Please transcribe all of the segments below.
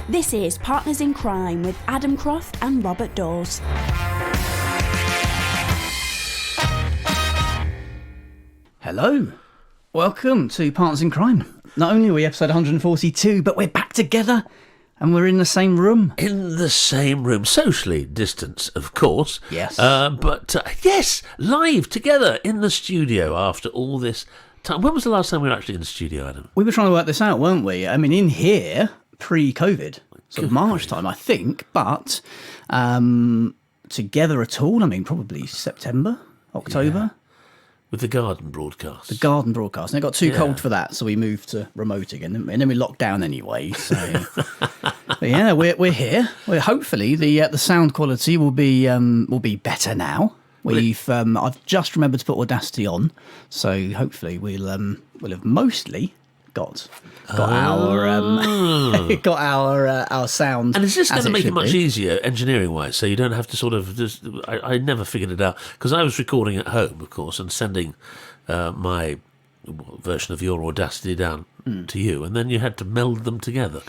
This is Partners in Crime with Adam Croft and Robert Daws. Hello. Welcome to Partners in Crime. Not only are we episode 142, but we're back together and we're in the same room. In the same room. Socially distanced, of course. Yes. Yes, live together in the studio after all this time. When was the last time we were actually in the studio, Adam? We were trying to work this out, weren't we? I mean, in here, pre-COVID, sort of March time, I think, but together at all, I mean, probably September, October. Yeah. With the garden broadcast. And it got too cold for that, so we moved to remote again, didn't we? And then we locked down anyway. So, but yeah, we're here. Hopefully the sound quality will be better now. I've just remembered to put Audacity on, so hopefully we'll have mostly got our sound. And is this going to make it much easier engineering wise, so you don't have to sort of just I never figured it out, because I was recording at home, of course, and sending my version of your Audacity down to you, and then you had to meld them together.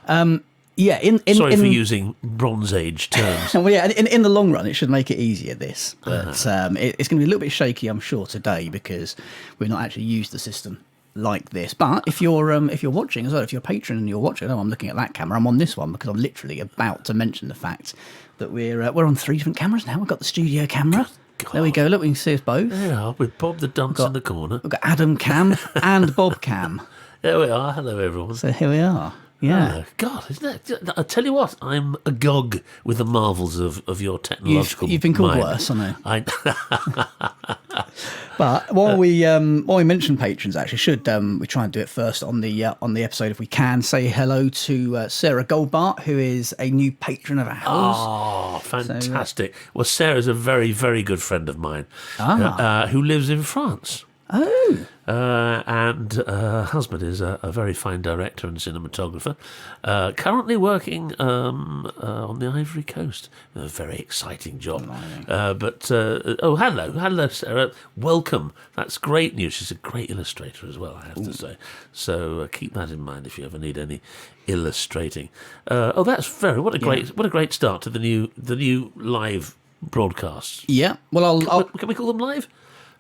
Sorry for using Bronze Age terms. Well, yeah, in the long run, it should make it easier, this. But it's going to be a little bit shaky, I'm sure, today, because we've not actually used the system like this. But if you're watching as well, if you're a patron and you're watching, I'm looking at that camera, I'm on this one because I'm literally about to mention the fact that we're on 3 different cameras now. We've got the studio camera. God. There we go. Look, we can see us both. There we are, with Bob the dunce in the corner. We've got Adam Cam and Bob Cam. There we are. Hello, everyone. So here we are. Yeah. Oh, God, isn't that? I tell you what, I'm agog with the marvels of your technological. You've been called mind. Worse, I know. But while we mention patrons, actually, should we try and do it first on the episode if we can? Say hello to Sarah Goldbart, who is a new patron of ours. Oh, fantastic! Well, Sarah's a very, very good friend of mine, who lives in France. Oh. And her husband is a very fine director and cinematographer, currently working on the Ivory Coast. A very exciting job. Hello, Sarah. Welcome. That's great news. She's a great illustrator as well, I have to say. So keep that in mind if you ever need any illustrating. That's what a great start to the new live broadcasts. Yeah. Well, can we call them live?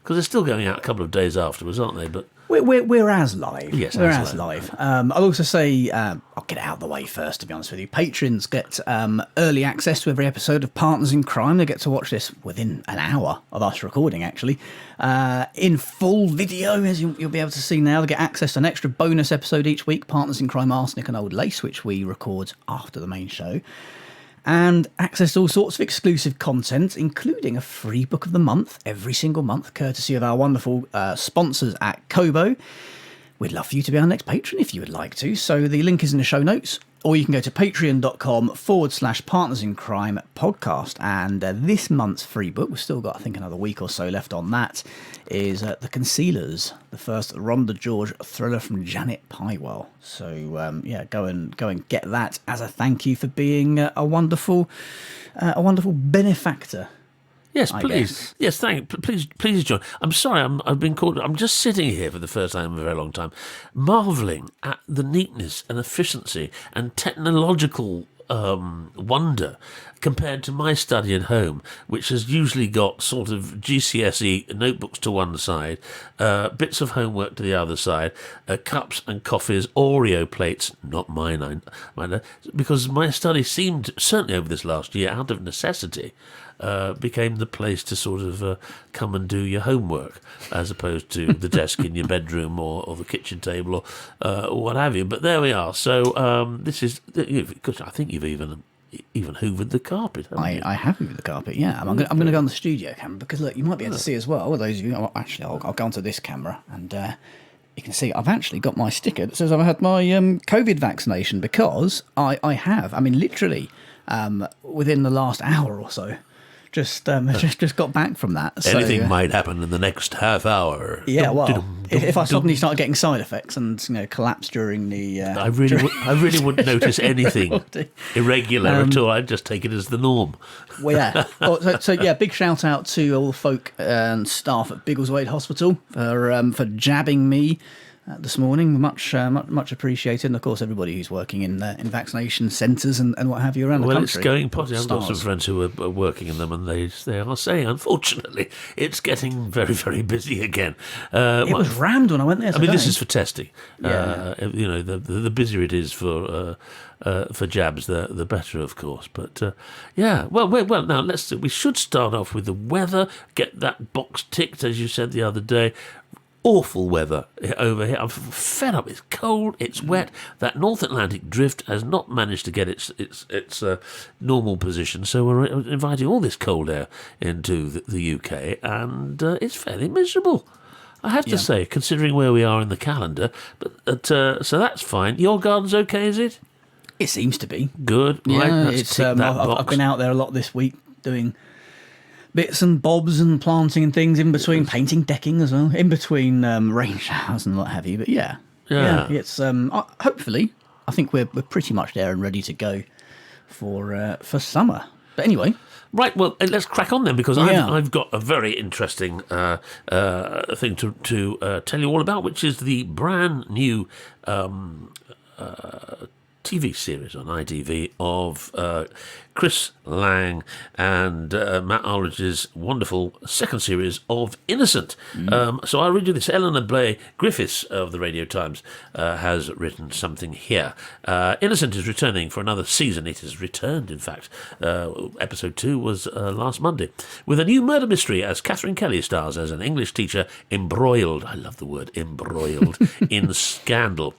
Because they're still going out a couple of days afterwards, aren't they? But we're as live. Yes, we're as live. I'll also say, I'll get it out of the way first, to be honest with you. Patrons get early access to every episode of Partners in Crime. They get to watch this within an hour of us recording, actually, in full video, as you'll be able to see now. They get access to an extra bonus episode each week, Partners in Crime, Arsenic and Old Lace, which we record after the main show. And access to all sorts of exclusive content, including a free book of the month every single month, courtesy of our wonderful sponsors at Kobo. We'd love for you to be our next patron if you would like to. So the link is in the show notes, or you can go to patreon.com/Partners in Crime podcast. And this month's free book, we've still got, I think, another week or so left on that, is The Concealers, the first Rhonda George thriller from Janet Pywell. So, go and get that as a thank you for being a wonderful benefactor. Yes, please. Yes, please join. I'm sorry, I've been called. I'm just sitting here for the first time in a very long time, marvelling at the neatness and efficiency and technological wonder compared to my study at home, which has usually got sort of GCSE notebooks to one side, bits of homework to the other side, cups and coffees, Oreo plates, not mine, because my study seemed, certainly over this last year, out of necessity, became the place to sort of come and do your homework, as opposed to the desk in your bedroom or the kitchen table or what have you. But there we are. So this is, because I think you've even hoovered the carpet, haven't you? I have hoovered the carpet, yeah. I'm going to go on the studio camera, because look, you might be able to see as well, those of you, I'll go onto this camera and you can see I've actually got my sticker that says I've had my COVID vaccination, because I have. I mean, literally within the last hour or so. Just got back from that. So, anything might happen in the next half hour. Yeah, well, if I suddenly start getting side effects and collapse during the, I really wouldn't notice anything irregular at all. I'd just take it as the norm. Well, yeah. So big shout out to all the folk and staff at Biggleswade Hospital for jabbing me this morning. Much appreciated. And of course, everybody who's working in vaccination centres and what have you around the country. Well, it's going potty. I've got some friends who are working in them, and they are saying, unfortunately, it's getting very, very busy again. It was rammed when I went there today. I mean, this is for testing. Yeah. The busier it is for jabs, the better, of course. But yeah, well. Now we should start off with the weather. Get that box ticked, as you said the other day. Awful weather over here. I'm fed up. It's cold. It's wet. That North Atlantic drift has not managed to get its normal position. So we're inviting all this cold air into the UK, and it's fairly miserable, I have to say, considering where we are in the calendar. But so that's fine. Your garden's okay, is it? It seems to be Good. Yeah, Right. Let's tick that box. I've been out there a lot this week doing bits and bobs and planting and things in between, painting decking as well, in between rain showers and what have you. But yeah. It's hopefully, I think we're pretty much there and ready to go for summer. But anyway. Right, well, let's crack on then, because I've got a very interesting thing to tell you all about, which is the brand new TV series on ITV of Chris Lang and Matt Aldridge's wonderful second series of Innocent. So I'll read you this. Eleanor Blay Griffiths of the Radio Times has written something here. Innocent is returning for another season. It has returned, in fact. Episode 2 was last Monday. With a new murder mystery as Catherine Kelly stars as an English teacher embroiled, I love the word embroiled, in scandal.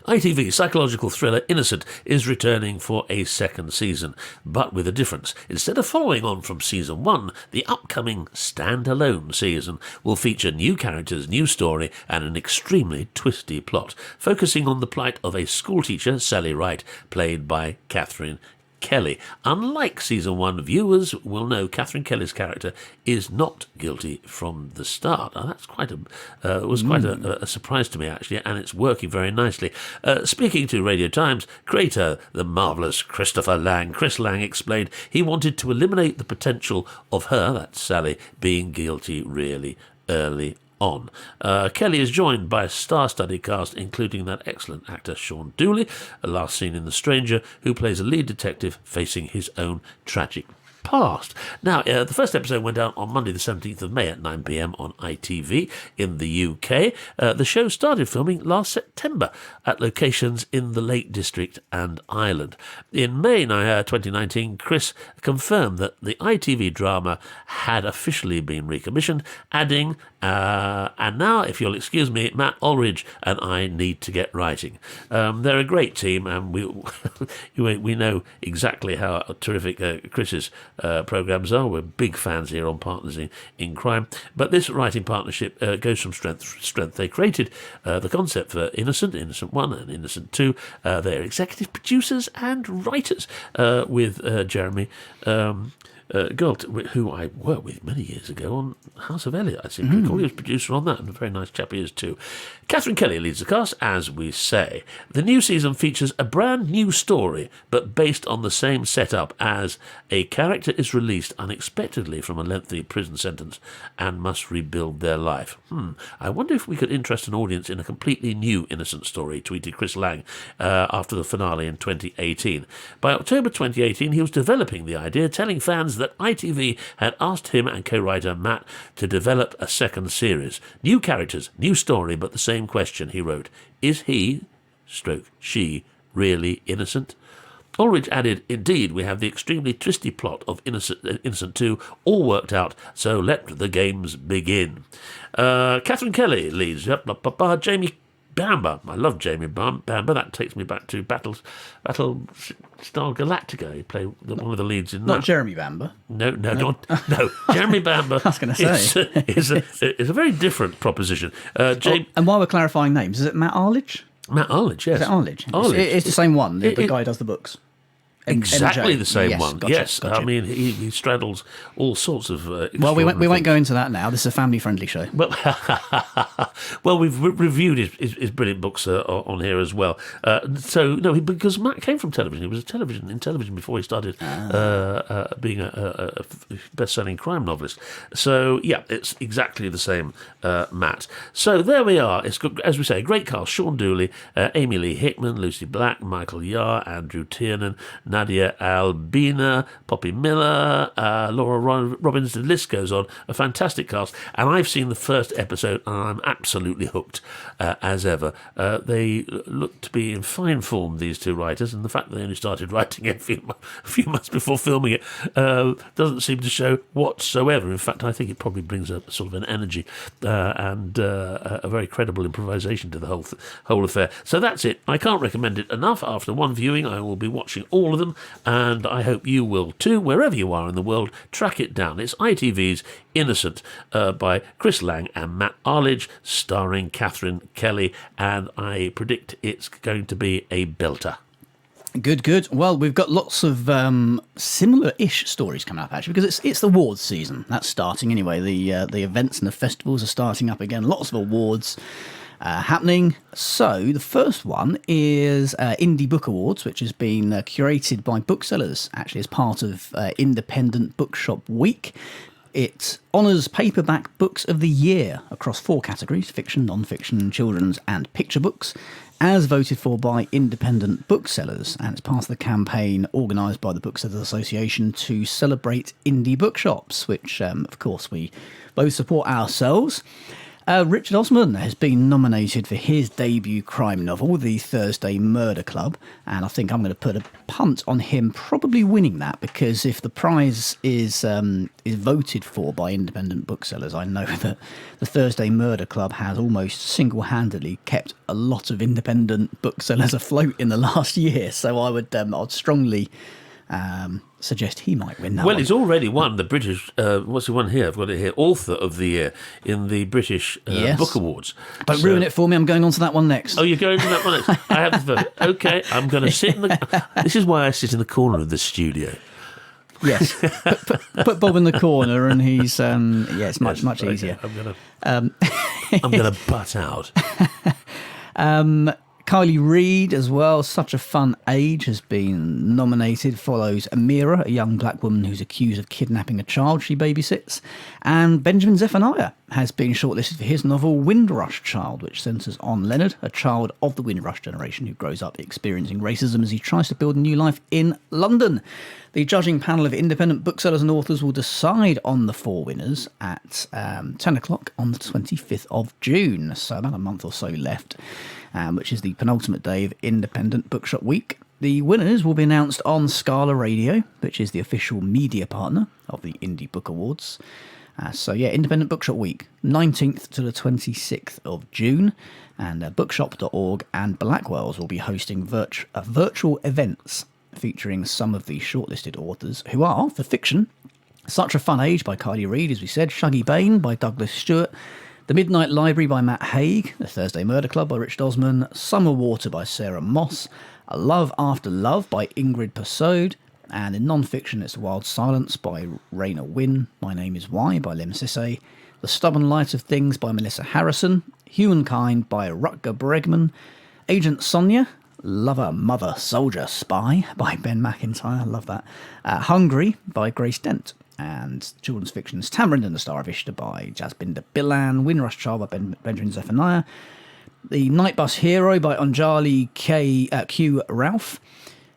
ITV psychological thriller Innocent is returning for a second season, but with a difference. Instead of following on from season 1, the upcoming standalone season will feature new characters, new story, and an extremely twisty plot, focusing on the plight of a schoolteacher, Sally Wright, played by Catherine Kelly. Unlike season 1, viewers will know Catherine Kelly's character is not guilty from the start. That's quite a surprise to me, actually, and it's working very nicely. Speaking to Radio Times, creator, the marvellous Christopher Lang, Chris Lang, explained he wanted to eliminate the potential of her, that's Sally, being guilty really early on. Kelly is joined by a star-studded cast, including that excellent actor Sean Dooley, last seen in The Stranger, who plays a lead detective facing his own tragic past. Now, the first episode went out on Monday the 17th of May at 9 p.m. on ITV in the UK. The show started filming last September at locations in the Lake District and Ireland. In May 2019, Chris confirmed that the ITV drama had officially been recommissioned, adding, and now, if you'll excuse me, Matt Aldridge and I need to get writing. They're a great team, and we know exactly how terrific Chris's programmes are. We're big fans here on Partners in Crime. But this writing partnership goes from strength to strength. They created the concept for Innocent 1 and Innocent 2. They're executive producers and writers with Jeremy Galt, who I worked with many years ago on House of Elliot, I think. He was producer on that, and a very nice chap he is too. Catherine Kelly leads the cast, as we say. The new season features a brand new story, but based on the same setup as a character is released unexpectedly from a lengthy prison sentence and must rebuild their life. I wonder if we could interest an audience in a completely new Innocent story, tweeted Chris Lang after the finale in 2018. By October 2018, he was developing the idea, telling fans that ITV had asked him and co-writer Matt to develop a second series. New characters, new story, but the same question, he wrote. Is he, she, really innocent? Aldridge added, indeed, we have the extremely twisty plot of Innocent 2 all worked out, so let the games begin. Catherine Kelly leads. Jamie Bamber. I love Jamie Bamber. That takes me back to Battlestar Galactica. He played one of the leads in that. Not Jeremy Bamber. No. Jeremy Bamber I was going to say. is a very different proposition. And while we're clarifying names, is it Matt Arledge? Matt Arledge, yes. Is it Arledge? It's the same one, the guy who does the books. Exactly MJ. the same Yes, one. gotcha, Yes, gotcha. I mean he straddles all sorts of. Well, we extraordinary won't things. go into that now. This is a family-friendly show. Well, we've reviewed his brilliant books on here as well. Because Matt came from television. He was in television before he started being a best-selling crime novelist. So yeah, it's exactly the same, Matt. So there we are. It's got, as we say, a great cast: Sean Dooley, Amy Lee Hickman, Lucy Black, Michael Yarr, Andrew Tiernan, Nadia Albina, Poppy Miller, Laura Robbins. The list goes on. A fantastic cast, and I've seen the first episode, and I'm absolutely hooked as ever. They look to be in fine form, these two writers, and the fact that they only started writing a few months before filming it doesn't seem to show whatsoever. In fact, I think it probably brings a sort of an energy and a very credible improvisation to the whole affair. So that's it. I can't recommend it enough. After one viewing, I will be watching all of them, and I hope you will too, wherever you are in the world. Track it down. It's ITV's Innocent by Chris Lang and Matt Arledge, starring Catherine Kelly, and I predict it's going to be a belter. Good. Well, we've got lots of similar-ish stories coming up, actually, because it's the awards season. That's starting anyway. The events and the festivals are starting up again. Lots of awards happening. So the first one is Indie Book Awards, which has been curated by booksellers, actually as part of Independent Bookshop Week. It honours paperback books of the year across 4 categories: fiction, non-fiction, children's and picture books, as voted for by independent booksellers. And it's part of the campaign organised by the Booksellers Association to celebrate indie bookshops, which, of course, we both support ourselves. Richard Osman has been nominated for his debut crime novel, The Thursday Murder Club, and I think I'm going to put a punt on him probably winning that, because if the prize is voted for by independent booksellers, I know that The Thursday Murder Club has almost single-handedly kept a lot of independent booksellers afloat in the last year, so I'd strongly suggest he might win that one. Well, he's already won the British, what's he won here? I've got it here, Author of the Year in the British Book Awards. Don't ruin it for me, I'm going on to that one next. Oh, you're going to that one next? I have the vote. Okay, I'm going to sit in the... This is why I sit in the corner of the studio. Yes, put Bob in the corner and he's, it's much Okay, easier. I'm going to butt out. Kylie Reid as well, Such a Fun Age, has been nominated. Follows Amira, a young black woman who's accused of kidnapping a child she babysits. And Benjamin Zephaniah has been shortlisted for his novel Windrush Child, which centres on Leonard, a child of the Windrush generation who grows up experiencing racism as he tries to build a new life in London. The judging panel of independent booksellers and authors will decide on the 4 winners at 10 o'clock on the 25th of June, so about a month or so left, which is the penultimate day of Independent Bookshop Week. The winners will be announced on Scala Radio, which is the official media partner of the Indie Book Awards. Independent Bookshop Week, 19th to the 26th of June, and bookshop.org and Blackwell's will be hosting virtual events featuring some of the shortlisted authors, who are, for fiction, Such a Fun Age by Kylie Reid, as we said, Shuggy Bain by Douglas Stewart, The Midnight Library by Matt Haig, The Thursday Murder Club by Richard Osman, Summer Water by Sarah Moss, A Love After Love by Ingrid Persaud, and in non-fiction it's Wild Silence by Raina Wynn, My Name Is Why by Lim Sissay, The Stubborn Light of Things by Melissa Harrison, Humankind by Rutger Bregman, Agent Sonia, Lover, Mother, Soldier, Spy by Ben McIntyre, I love that, Hungry by Grace Dent, and children's fictions Tamarind and the Star of Ishtar by Jasbinder Bilan, Windrush Child by Benjamin Zephaniah, The Night Bus Hero by Anjali Q. Ralph,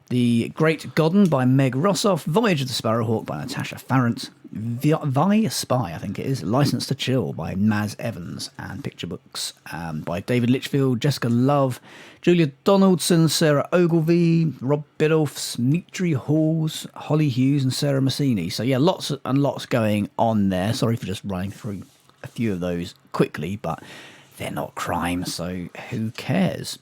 The Great Godden by Meg Rossoff, Voyage of the Sparrowhawk by Natasha Farrant, Vi Spy, I think it is, License to Chill by Maz Evans, and picture books by David Litchfield, Jessica Love, Julia Donaldson, Sarah Ogilvie, Rob Biddulph, Mitri Halls, Holly Hughes and Sarah Massini. So yeah, lots and lots going on there. Sorry for just running through a few of those quickly, but they're not crime, so who cares?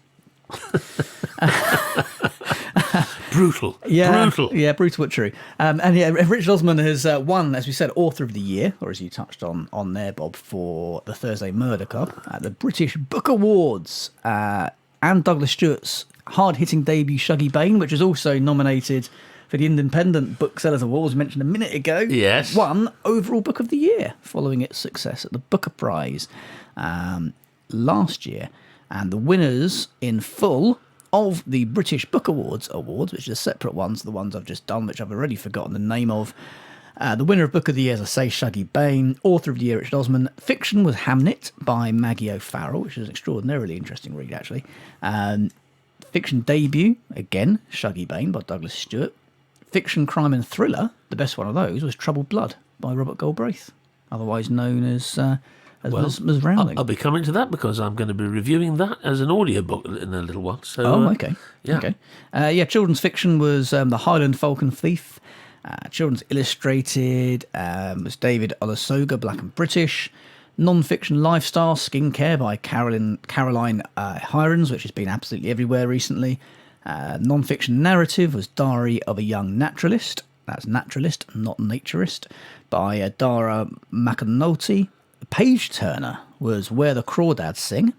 Brutal. Brutal but true. Richard Osman has won, as we said, Author of the Year, or as you touched on there, Bob, for The Thursday Murder Club at the British Book Awards, and Douglas Stewart's hard-hitting debut Shuggy Bain, which is also nominated for the Independent Booksellers Awards mentioned a minute ago. Yes. Won overall book of the year following its success at the Booker Prize last year. And the winners in full of the British Book Awards, which are separate ones, the ones I've just done, which I've already forgotten the name of. The winner of Book of the Year, as I say, Shuggie Bain. Author of the Year, Richard Osman. Fiction was Hamnet by Maggie O'Farrell, which is an extraordinarily interesting read, actually. Fiction debut, again, Shuggie Bain by Douglas Stewart. Fiction, crime and thriller, the best one of those was Troubled Blood by Robert Galbraith, otherwise known as Rowling. I'll be coming to that because I'm going to be reviewing that as an audiobook in a little while. So, okay. Yeah. Okay. Children's fiction was The Highland Falcon Thief. Children's illustrated was David Olusoga, Black and British. Non-fiction lifestyle, Skincare by Caroline Hirons, which has been absolutely everywhere recently. Non-fiction narrative was Diary of a Young Naturalist. That's naturalist, not naturist, by Dara McAnulty. Page Turner was Where the Crawdads Sing.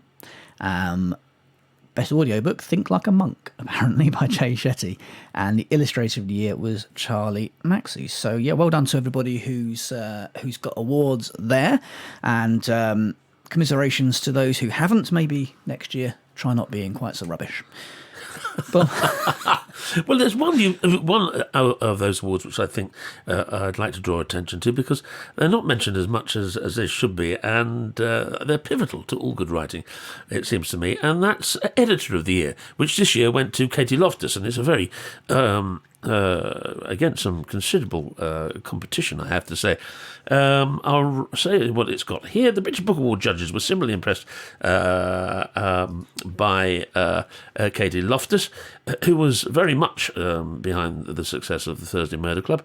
Best audiobook, Think Like a Monk, apparently, by Jay Shetty. And the illustrator of the year was Charlie Maxey. So, yeah, well done to everybody who's got awards there. And commiserations to those who haven't. Maybe next year, try not being quite so rubbish. But well, there's one of those awards which I think I'd like to draw attention to because they're not mentioned as much as they should be, and they're pivotal to all good writing, it seems to me, and that's Editor of the Year, which this year went to Katie Loftus, and it's a very against some considerable competition, I have to say. I'll say what it's got here. The British Book Award judges were similarly impressed by Katie Loftus, who was very much behind the success of the Thursday Murder Club.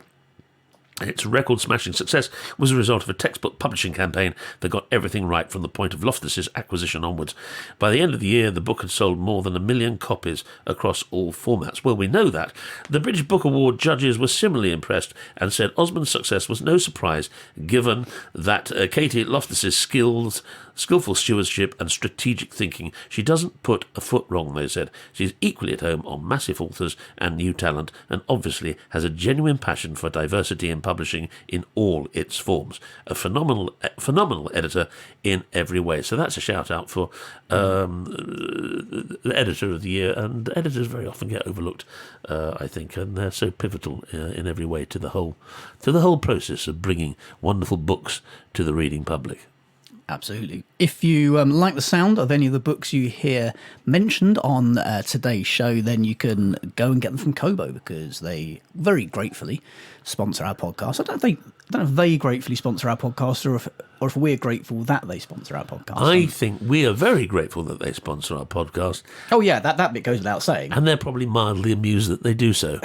Its record-smashing success was a result of a textbook publishing campaign that got everything right from the point of Loftus's acquisition onwards. By the end of the year, the book had sold more than 1 million copies across all formats. Well, we know that. The British Book Award judges were similarly impressed and said Osmond's success was no surprise, given that Katie Loftus's skillful stewardship and strategic thinking. She doesn't put a foot wrong, they said. She's equally at home on massive authors and new talent, and obviously has a genuine passion for diversity in publishing in all its forms. A phenomenal editor in every way. So that's a shout out for the Editor of the Year, and editors very often get overlooked, I think, and they're so pivotal in every way to the whole process of bringing wonderful books to the reading public. Absolutely. If you like the sound of any of the books you hear mentioned on today's show, then you can go and get them from Kobo, because they very gratefully sponsor our podcast. I don't know if they gratefully sponsor our podcast, or if we're grateful that they sponsor our podcast. I think we are very grateful that they sponsor our podcast. Oh yeah, that bit goes without saying. And they're probably mildly amused that they do so.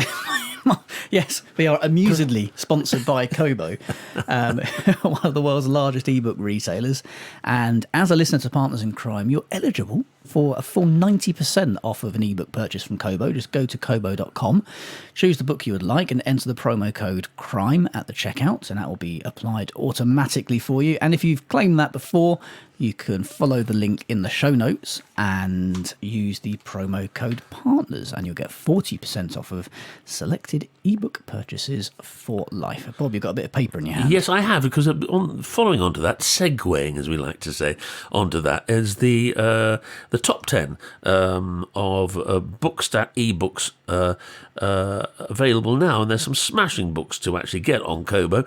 Yes, we are amusedly sponsored by Kobo, one of the world's largest ebook retailers. And as a listener to Partners in Crime, you're eligible for a full 90% off of an ebook purchase from Kobo. Just go to kobo.com, choose the book you would like, and enter the promo code CRIME at the checkout, and that will be applied automatically for you. And if you've claimed that before, you can follow the link in the show notes and use the promo code PARTNERS, and you'll get 40% off of selected ebook purchases for life. Bob, you've got a bit of paper in your hand. Yes, I have, because following on to that, segueing, as we like to say, onto that, is the top 10 of Bookstat ebooks available now, and there's some smashing books to actually get on Kobo.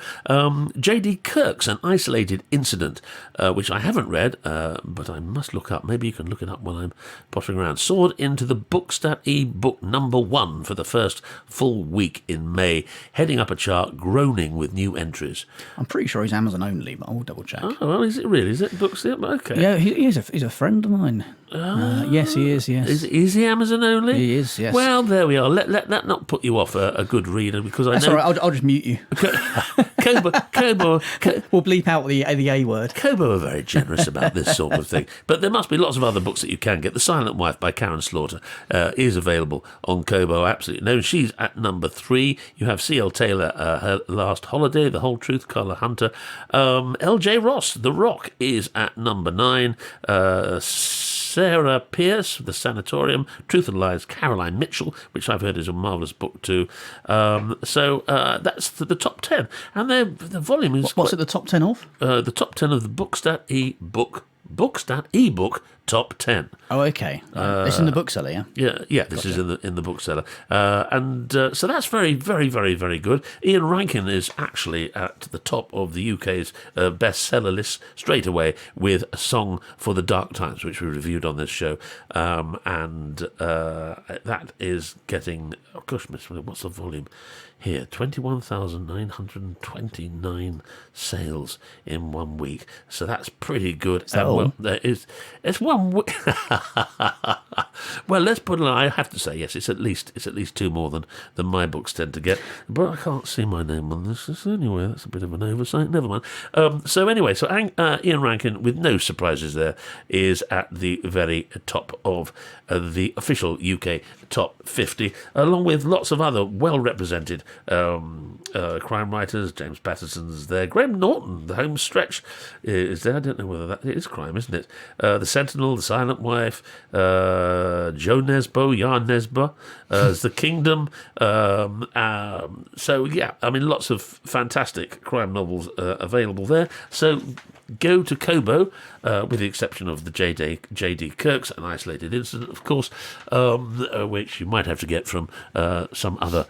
J.D. Kirk's An Isolated Incident, which I haven't read, but I must look up. Maybe you can look it up while I'm pottering around. Soared into the Bookstat ebook number 1 for the first full week in May, heading up a chart, groaning with new entries. I'm pretty sure he's Amazon only, but I'll double check. Oh, well, is it really? Is it Bookstat? Okay. Yeah, he's a friend of mine. Yes, he is, yes. Is he Amazon only? He is, yes. Well, there we are. Let that not put you off a good reader, because I That's know... all right, I'll just mute you. Kobo, We'll bleep out the A word. Kobo are very generous about this sort of thing. But there must be lots of other books that you can get. The Silent Wife by Karen Slaughter is available on Kobo, absolutely. No, she's at number 3. You have C.L. Taylor, Her Last Holiday, The Whole Truth, Carla Hunter. L.J. Ross, The Rock, is at number 9. Sarah Pierce, The Sanatorium, Truth and Lies, Caroline Mitchell, which I've heard is a marvellous book too. So that's the top 10. And the volume is... What's at the top 10 of? The top 10 of the Bookstat ebook top 10. Oh, okay. It's in the bookseller, yeah? Yeah. This is in the bookseller, so that's very, very, very, very good. Ian Rankin is actually at the top of the UK's bestseller list straight away with A Song for the Dark Times, which we reviewed on this show, and that is getting. Oh gosh, what's the volume here? 21,929 sales in 1 week. So that's pretty good. It's 1 week. Well, let's put it. I have to say, yes, it's at least 2 more than my books tend to get. But I can't see my name on this. So anyway, that's a bit of an oversight. Never mind. So Ian Rankin, with no surprises there, is at the very top of the official UK top 50, along with lots of other well-represented crime writers. James Patterson's there. Graham Norton, The Home Stretch, is there. I don't know whether that is crime, isn't it? The Sentinel, The Silent Wife, Joe Nesbo, Jan Nesbo, The Kingdom. So, yeah, I mean, lots of fantastic crime novels available there. So go to Kobo, with the exception of the J.D. Kirk's An Isolated Incident, of course, which you might have to get from some other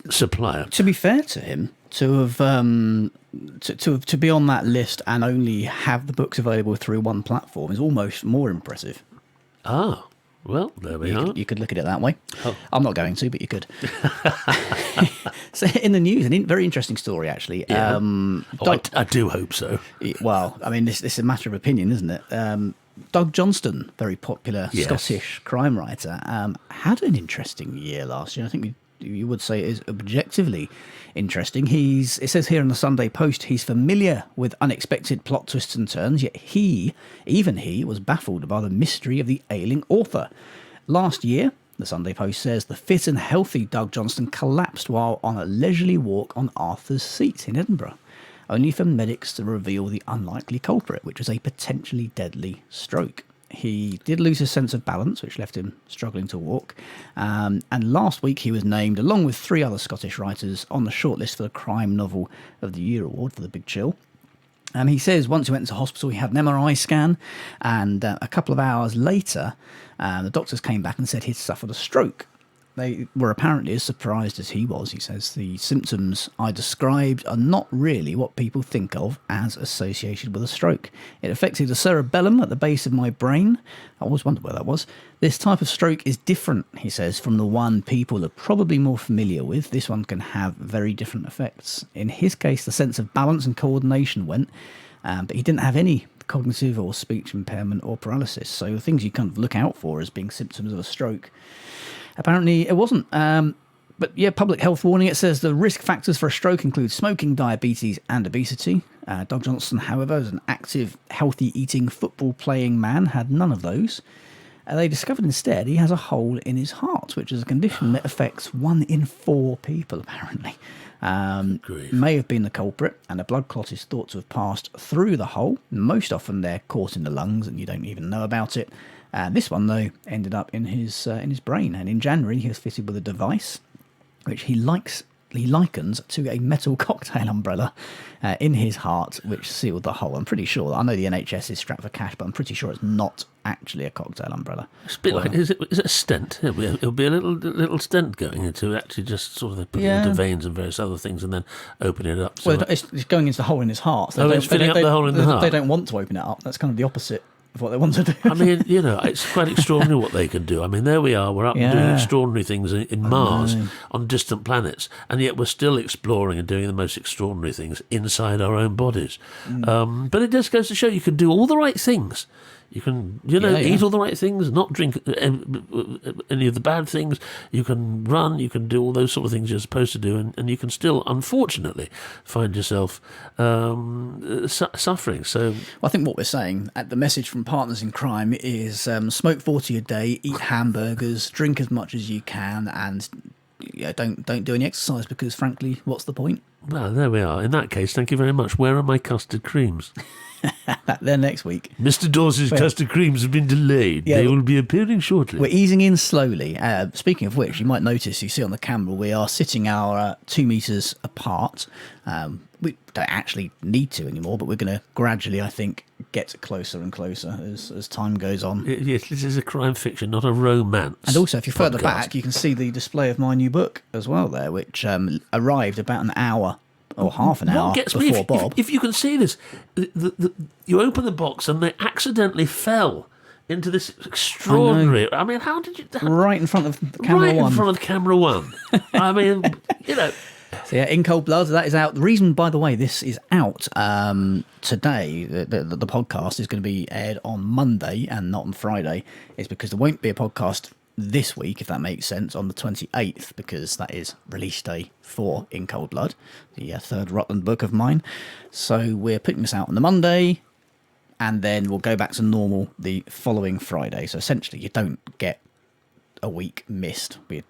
supplier. To be fair to him, to have to be on that list and only have the books available through one platform is almost more impressive. Ah, well, there we are. You could look at it that way. Oh. I'm not going to, but you could. So in the news, a very interesting story, actually. Yeah. I do hope so. Well, I mean, this is a matter of opinion, isn't it? Doug Johnston, very popular Scottish crime writer, had an interesting year last year. I think you would say it is objectively interesting. It says here in the Sunday Post, he's familiar with unexpected plot twists and turns, yet even he was baffled by the mystery of the ailing author. Last year, the Sunday Post says, the fit and healthy Doug Johnston collapsed while on a leisurely walk on Arthur's Seat in Edinburgh, only for medics to reveal the unlikely culprit, which was a potentially deadly stroke. He did lose his sense of balance, which left him struggling to walk. And last week he was named, along with 3 other Scottish writers, on the shortlist for the Crime Novel of the Year award for The Big Chill. He says once he went into hospital, he had an MRI scan, and a couple of hours later, the doctors came back and said he'd suffered a stroke. They were apparently as surprised as he was. He says, the symptoms I described are not really what people think of as associated with a stroke. It affected the cerebellum at the base of my brain. I always wondered where that was. This type of stroke is different, he says, from the one people are probably more familiar with. This one can have very different effects. In his case, the sense of balance and coordination went, but he didn't have any cognitive or speech impairment or paralysis. So the things you kind of look out for as being symptoms of a stroke, apparently it wasn't. But yeah, public health warning, it says the risk factors for a stroke include smoking, diabetes and obesity. Doug Johnston, however, as an active, healthy eating, football playing man, had none of those. They discovered instead he has a hole in his heart, which is a condition that affects 1 in 4 people, apparently. May have been the culprit, and a blood clot is thought to have passed through the hole. Most often they're caught in the lungs and you don't even know about it. This one, though, ended up in his brain, and in January he was fitted with a device which he likens to a metal cocktail umbrella in his heart, which sealed the hole. I'm pretty sure. I know the NHS is strapped for cash, but I'm pretty sure it's not actually a cocktail umbrella. It's a bit like, is it a stent? It'll be a little stent going into actually just sort of put it into veins and various other things and then open it up. So well, it's going into the hole in his heart. So it's filling up the hole in the heart. They don't want to open it up. That's kind of the opposite of what they want to do. I mean, it's quite extraordinary what they can do. I mean, there we are, we're up doing extraordinary things in Mars, on distant planets, and yet we're still exploring and doing the most extraordinary things inside our own bodies. But it just goes to show you can do all the right things. You can, eat all the right things, not drink any of the bad things. You can run, you can do all those sort of things you're supposed to do, and you can still, unfortunately, find yourself suffering. So, well, I think what we're saying, the message from Partners in Crime is smoke 40 a day, eat hamburgers, drink as much as you can, and don't do any exercise because, frankly, what's the point? Well, there we are. In that case, thank you very much. Where are my custard creams? They're next week. Mr. Dawes' custard creams have been delayed. Yeah, they will be appearing shortly. We're easing in slowly. Speaking of which, you might notice, you see on the camera, we are sitting our 2 metres apart. We don't actually need to anymore, but we're going to gradually, I think, get closer and closer as time goes on. Yes, this is a crime fiction, not a romance. And also, if you're further podcast. back, you can see the display of my new book as well there, which arrived about an hour or half an hour before Bob. If you can see this, you open the box and they accidentally fell into this extraordinary... I mean, how did you... Right in front of camera right one. in front of camera one. I mean, you know... So yeah, In Cold Blood, that is out. The reason, by the way, this is out today, the podcast is going to be aired on Monday and not on Friday, is because there won't be a podcast this week, if that makes sense, on the 28th, because that is release day for In Cold Blood, the third Rutland book of mine. So we're putting this out on the Monday, and then we'll go back to normal the following Friday. So essentially, you don't get a week missed. We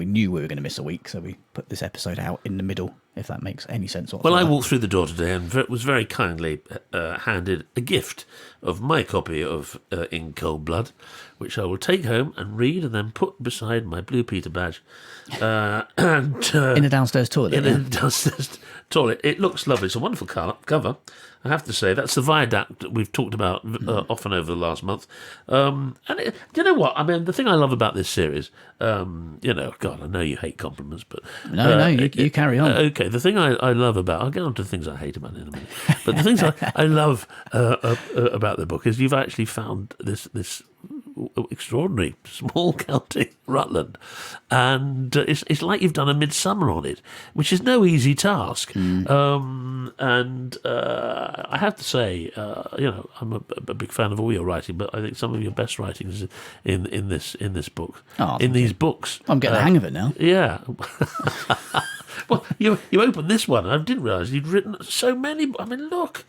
knew we were going to miss a week, so we put this episode out in the middle, if that makes any sense whatsoever. Well, I walked through the door today and was very kindly handed a gift of my copy of In Cold Blood, which I will take home and read and then put beside my Blue Peter badge. In a downstairs toilet. In a downstairs toilet. It looks lovely. It's a wonderful cover, I have to say. That's the viaduct that we've talked about often over the last month. Do you know what? I mean, the thing I love about this series, God, I know you hate compliments, but... No, you carry on. Okay, the thing I love about... I'll get on to the things I hate about it in a minute. But the things I love about the book is you've actually found this extraordinary small county, Rutland, and it's like you've done a midsummer on it, which is no easy task. I have to say, I'm a big fan of all your writing, but I think some of your best writing is in this book. These books. I'm getting the hang of it now. Yeah. Well, you opened this one. I didn't realise you'd written so many. I mean, look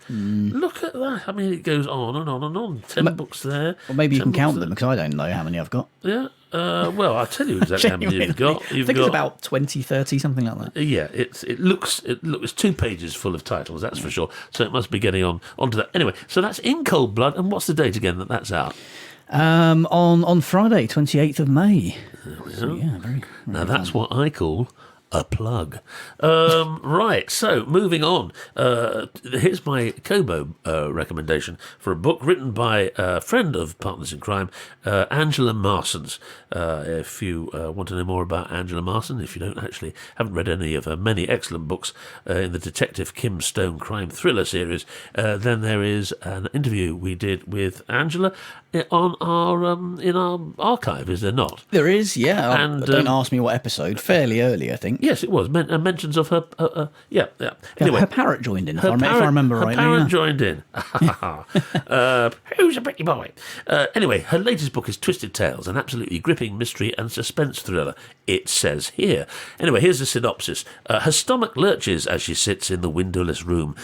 at that. I mean, it goes on and on and on. 10 books there. Well, maybe you can count them, because I don't know how many I've got. Yeah. Well, I'll tell you exactly how many you've got. I think it's about 20, 30, something like that. Yeah, it's 2 pages full of titles, that's for sure. So it must be getting onto that. Anyway, so that's In Cold Blood, and what's the date again that's out? On Friday, 28th of May. So, yeah, very now that's what I call a plug. Right, so moving on. Here's my Kobo recommendation for a book written by a friend of Partners in Crime, Angela Marsons. If you want to know more about Angela Marsons, if you haven't read any of her many excellent books in the Detective Kim Stone crime thriller series, then there is an interview we did with Angela on in our archive, is there not? There is, yeah. And don't ask me what episode. Fairly early, I think. Yes, it was. Mentions of her... yeah. Anyway, her parrot joined in, if I remember rightly. Her parrot yeah. joined in. Who's a pretty boy? Anyway, her latest book is Twisted Tales, an absolutely gripping mystery and suspense thriller, it says here. Anyway, here's the synopsis. Her stomach lurches as she sits in the windowless room.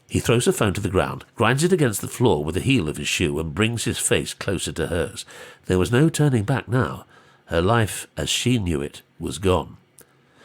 He throws her phone to the ground, grinds it against the floor with the heel of his shoe, and brings his face closer to hers. There was no turning back now. Her life, as she knew it, was gone.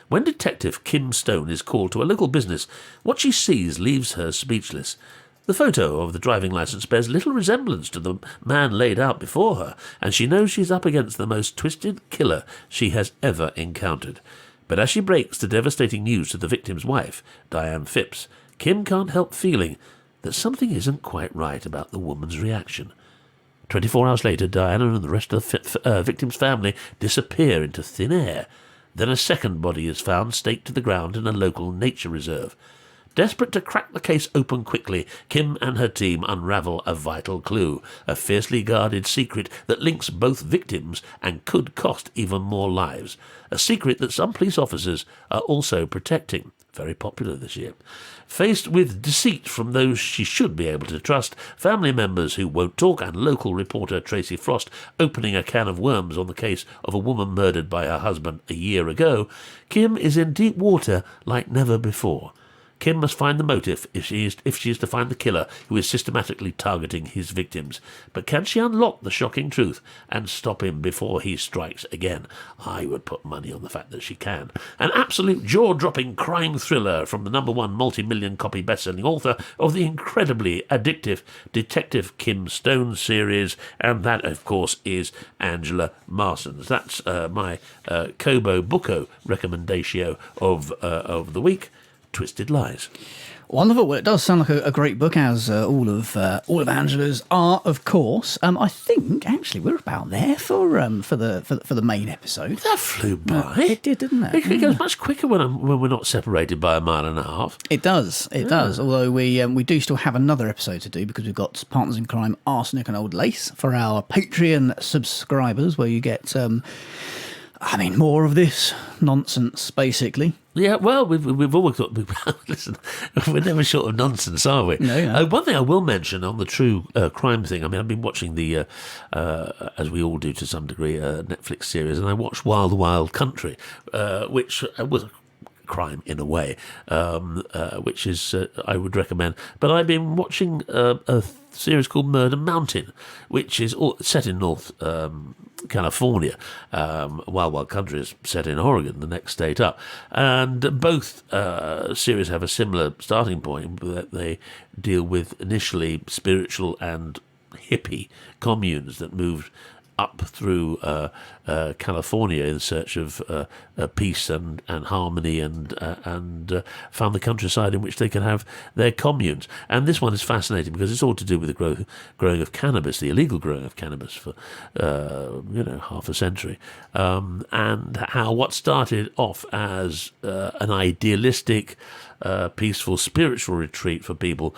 When Detective Kim Stone is called to a local business, what she sees leaves her speechless. The photo of the driving licence bears little resemblance to the man laid out before her, and she knows she's up against the most twisted killer she has ever encountered. But as she breaks the devastating news to the victim's wife, Diane Phipps, Kim can't help feeling that something isn't quite right about the woman's reaction. 24 hours later, Diana and the rest of the victim's family disappear into thin air. Then a second body is found staked to the ground in a local nature reserve. Desperate to crack the case open quickly, Kim and her team unravel a vital clue, a fiercely guarded secret that links both victims and could cost even more lives. A secret that some police officers are also protecting. Very popular this year. Faced with deceit from those she should be able to trust, family members who won't talk, and local reporter Tracy Frost opening a can of worms on the case of a woman murdered by her husband a year ago, Kim is in deep water like never before. Kim must find the motive if she is to find the killer who is systematically targeting his victims. But can she unlock the shocking truth and stop him before he strikes again? I would put money on the fact that she can. An absolute jaw-dropping crime thriller from the #1 multi-million copy best-selling author of the incredibly addictive Detective Kim Stone series, and that, of course, is Angela Marsons. That's my Kobo Buko recommendation of the week, Twisted Lies. Wonderful. Well, it does sound like a great book, as all of Angela's are, of course. I think actually we're about there for the main episode. That flew by. It did, didn't it? It goes much quicker when we're not separated by a mile and a half. It does. It does. Although we do still have another episode to do, because we've got Partners in Crime, Arsenic and Old Lace for our Patreon subscribers, where you get more of this nonsense, basically. Yeah, well, we've always got... Listen, we're never short of nonsense, are we? No. One thing I will mention on the true crime thing, I've been watching the, as we all do to some degree, Netflix series, and I watched Wild Wild Country, which was a crime in a way, which is I would recommend. But I've been watching a series called Murder Mountain, which is set in North California. Wild Wild Country is set in Oregon, the next state up, and both series have a similar starting point, that they deal with initially spiritual and hippie communes that moved up through California in search of peace and harmony, and found the countryside in which they could have their communes. And this one is fascinating because it's all to do with the growing of cannabis, the illegal growing of cannabis for half a century, and how what started off as an idealistic, peaceful spiritual retreat for people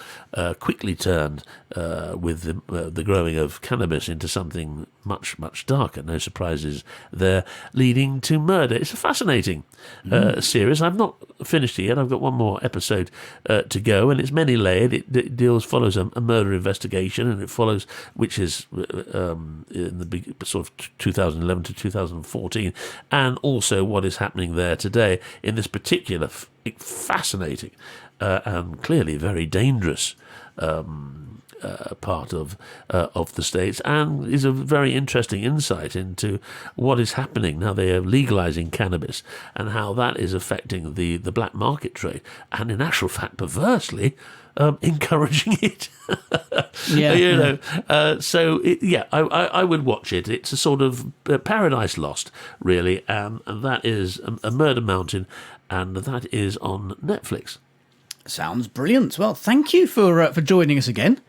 quickly turned with the growing of cannabis into something much, much darker. No surprises there, leading to murder. It's a fascinating series. I've not finished it yet. I've got one more episode to go, and it's many layered. It follows a murder investigation, and it follows, which is in the big sort of 2011 to 2014, and also what is happening there today in this particular fascinating and clearly very dangerous part of the States, and is a very interesting insight into what is happening now. They are legalizing cannabis, and how that is affecting the black market trade, and in actual fact, perversely, encouraging it. I would watch it. It's a sort of Paradise Lost, really, and that is a Murder Mountain, and that is on Netflix. Sounds brilliant. Well, thank you for joining us again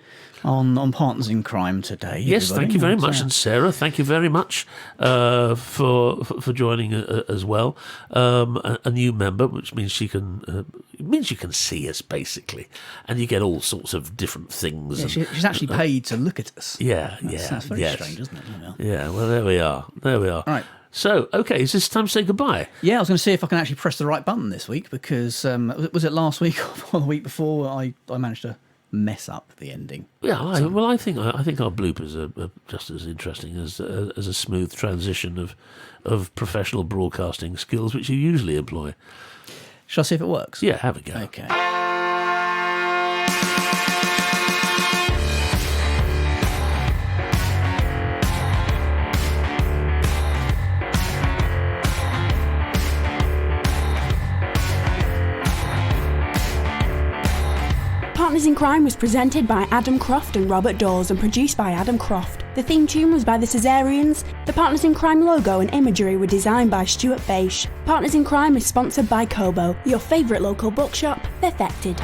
on Partners in Crime today. Yes, everybody. thank you very much, and Sarah, thank you very much for joining as well. A new member, which means you can see us basically, and you get all sorts of different things. Yeah, she's actually paid to look at us. That's very strange, isn't it? Yeah. Well, there we are. All right. So, okay, is this time to say goodbye? Yeah, I was going to see if I can actually press the right button this week, because was it last week or the week before I managed to mess up the ending? Yeah, I think our bloopers are just as interesting as a smooth transition of professional broadcasting skills, which you usually employ. Shall I see if it works? Yeah, have a go. Okay. Partners in Crime was presented by Adam Croft and Robert Daws and produced by Adam Croft. The theme tune was by the Caesareans. The Partners in Crime logo and imagery were designed by Stuart Faish. Partners in Crime is sponsored by Kobo, your favourite local bookshop, perfected.